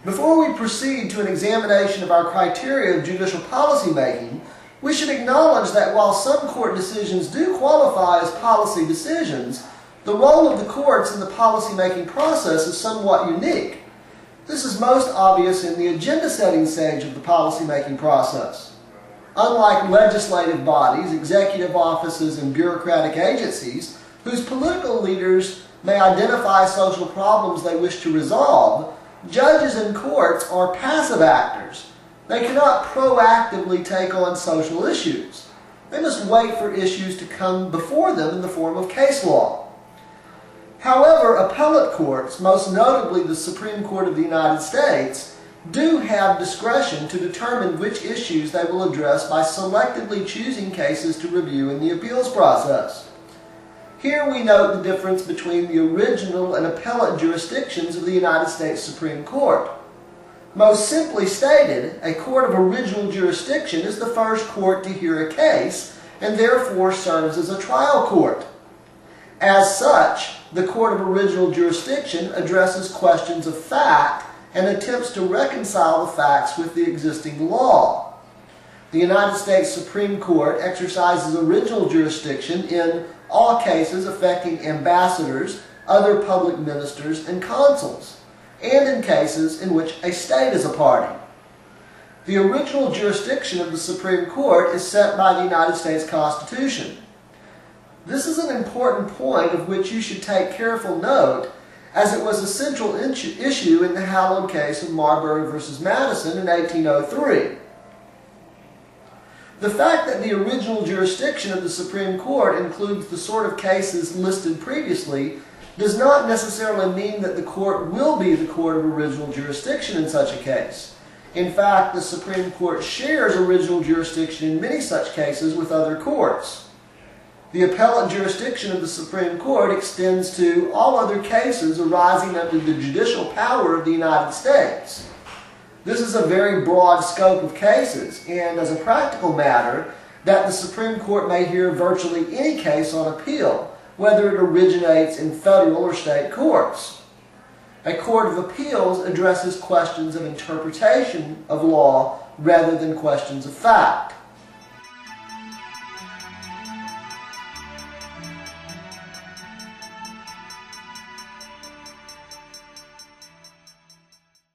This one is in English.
Before we proceed to an examination of our criteria of judicial policy making, we should acknowledge that while some court decisions do qualify as policy decisions, the role of the courts in the policy-making process is somewhat unique. This is most obvious in the agenda-setting stage of the policy-making process. Unlike legislative bodies, executive offices, and bureaucratic agencies, whose political leaders may identify social problems they wish to resolve, judges and courts are passive actors. They cannot proactively take on social issues. They must wait for issues to come before them in the form of case law. However, appellate courts, most notably the Supreme Court of the United States, do have discretion to determine which issues they will address by selectively choosing cases to review in the appeals process. Here we note the difference between the original and appellate jurisdictions of the United States Supreme Court. Most simply stated, a court of original jurisdiction is the first court to hear a case and therefore serves as a trial court. As such, the court of original jurisdiction addresses questions of fact and attempts to reconcile the facts with the existing law. The United States Supreme Court exercises original jurisdiction in all cases affecting ambassadors, other public ministers, and consuls, and in cases in which a state is a party. The original jurisdiction of the Supreme Court is set by the United States Constitution. This is an important point of which you should take careful note, as it was a central issue in the hallowed case of Marbury v. Madison in 1803. The fact that the original jurisdiction of the Supreme Court includes the sort of cases listed previously does not necessarily mean that the court will be the court of original jurisdiction in such a case. In fact, the Supreme Court shares original jurisdiction in many such cases with other courts. The appellate jurisdiction of the Supreme Court extends to all other cases arising under the judicial power of the United States. This is a very broad scope of cases, and as a practical matter, that the Supreme Court may hear virtually any case on appeal, whether it originates in federal or state courts. A court of appeals addresses questions of interpretation of law rather than questions of fact.